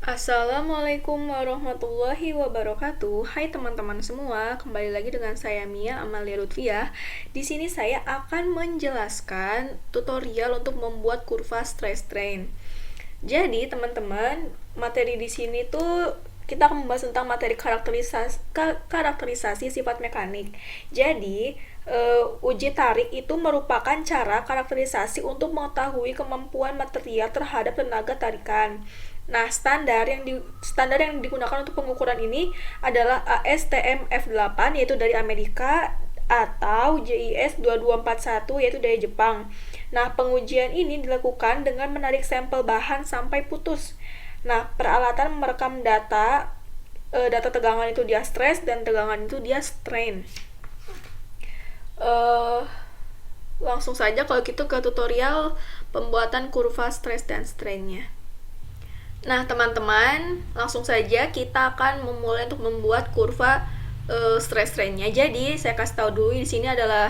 Assalamualaikum warahmatullahi wabarakatuh. Hai teman-teman semua, kembali lagi dengan saya Mia Amalia Lutfiah. Di sini saya akan menjelaskan tutorial untuk membuat kurva stress strain. Jadi teman-teman, materi di sini tuh kita akan membahas tentang materi karakterisasi sifat mekanik. Jadi uji tarik itu merupakan cara karakterisasi untuk mengetahui kemampuan material terhadap tenaga tarikan. Nah, standar yang digunakan untuk pengukuran ini adalah ASTM F8 yaitu dari Amerika atau JIS 2241 yaitu dari Jepang. Nah, pengujian ini dilakukan dengan menarik sampel bahan sampai putus. Nah, peralatan merekam data tegangan itu dia stress dan tegangan itu dia strain. Langsung saja kalau gitu ke tutorial pembuatan kurva stress dan strainnya. Nah, teman-teman, langsung saja kita akan memulai untuk membuat kurva stress strain-nya. Jadi, saya kasih tahu dulu di sini adalah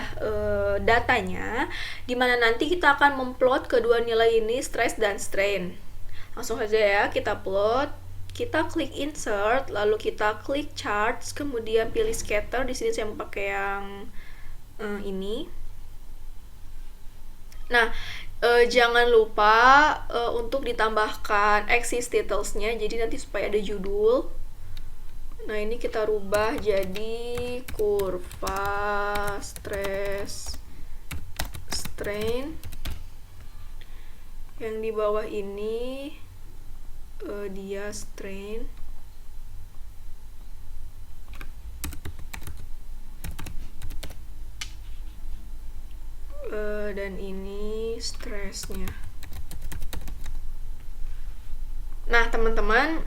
datanya, di mana nanti kita akan memplot kedua nilai ini stress dan strain. Langsung saja ya, kita plot. Kita klik insert, lalu kita klik charts, kemudian pilih scatter. Di sini saya mau pakai yang ini. Nah, jangan lupa untuk ditambahkan axis titles-nya, jadi nanti supaya ada judul. Nah, ini kita rubah jadi kurva stress strain. Yang di bawah ini dia strain. Dan ini stressnya. Nah, teman-teman,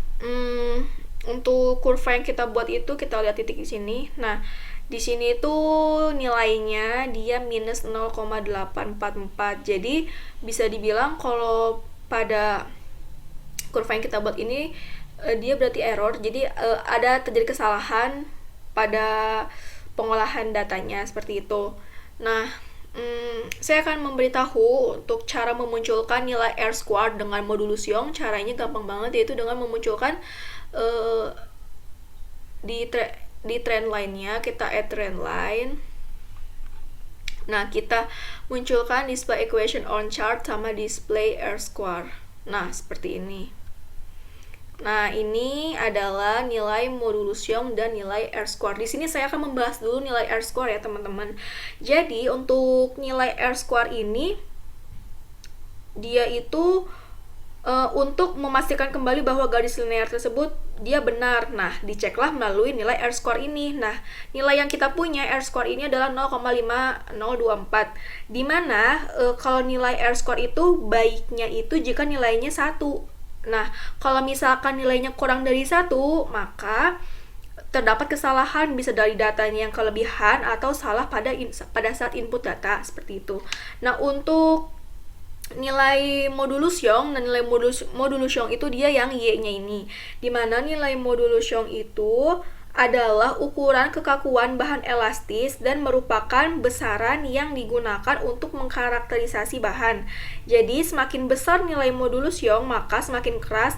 untuk kurva yang kita buat itu kita lihat titik di sini. Nah, di sini tuh nilainya dia minus 0,844. Jadi bisa dibilang kalau pada kurva yang kita buat ini dia berarti error. Jadi ada terjadi kesalahan pada pengolahan datanya seperti itu. Nah, saya akan memberitahu untuk cara memunculkan nilai R squared dengan modulus Young. Caranya gampang banget, yaitu dengan memunculkan di trend line-nya kita add trend line. Nah, kita munculkan display equation on chart sama display R squared. Nah, seperti ini. Nah, ini adalah nilai modulus Young dan nilai R squared. Di sini saya akan membahas dulu nilai R squared ya, teman-teman. Jadi, untuk nilai R squared ini dia itu untuk memastikan kembali bahwa garis linear tersebut dia benar. Nah, diceklah melalui nilai R squared ini. Nah, nilai yang kita punya R squared ini adalah 0,5024. Dimana kalau nilai R squared itu baiknya itu jika nilainya 1. Nah, kalau misalkan nilainya kurang dari 1, maka terdapat kesalahan bisa dari datanya yang kelebihan atau salah pada saat input data, seperti itu. Nah, untuk nilai modulus Young dan nilai modulus Young itu dia yang Y-nya ini. Dimana nilai modulus Young itu adalah ukuran kekakuan bahan elastis dan merupakan besaran yang digunakan untuk mengkarakterisasi bahan. Jadi semakin besar nilai modulus Young, maka semakin keras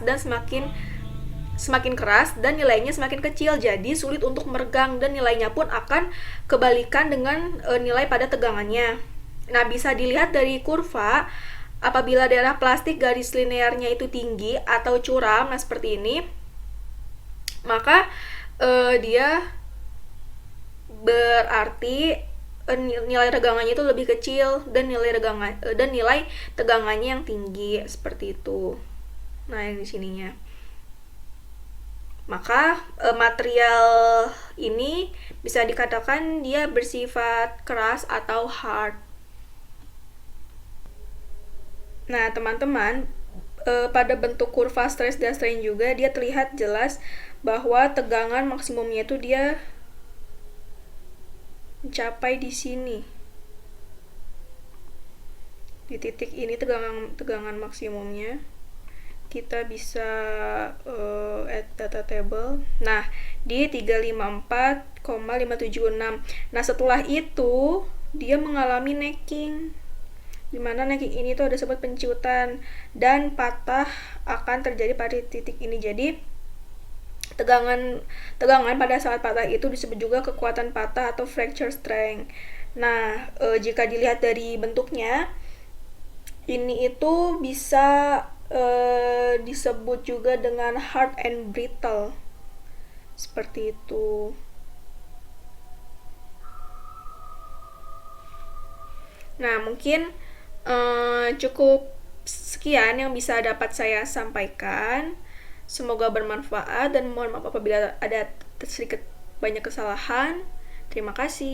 dan nilainya semakin kecil. Jadi sulit untuk meregang dan nilainya pun akan kebalikan dengan nilai pada tegangannya. Nah, bisa dilihat dari kurva apabila daerah plastik garis linearnya itu tinggi atau curam, nah seperti ini, maka dia berarti nilai regangannya itu lebih kecil dan nilai tegangannya yang tinggi, seperti itu. Nah, yang di sininya. Maka material ini bisa dikatakan dia bersifat keras atau hard. Nah, teman-teman, pada bentuk kurva stress dan strain juga dia terlihat jelas bahwa tegangan maksimumnya itu dia mencapai di sini. Di titik ini tegangan maksimumnya. Kita bisa add data table. Nah, di 354,576. Nah, setelah itu dia mengalami necking. dimana necking ini tuh ada sebut penciutan, dan patah akan terjadi pada titik ini. Jadi tegangan pada saat patah itu disebut juga kekuatan patah atau fracture strength. Nah, jika dilihat dari bentuknya, ini itu bisa disebut juga dengan hard and brittle, seperti itu. Nah, mungkin cukup sekian yang bisa dapat saya sampaikan. Semoga bermanfaat dan mohon maaf apabila ada sedikit banyak kesalahan. Terima kasih.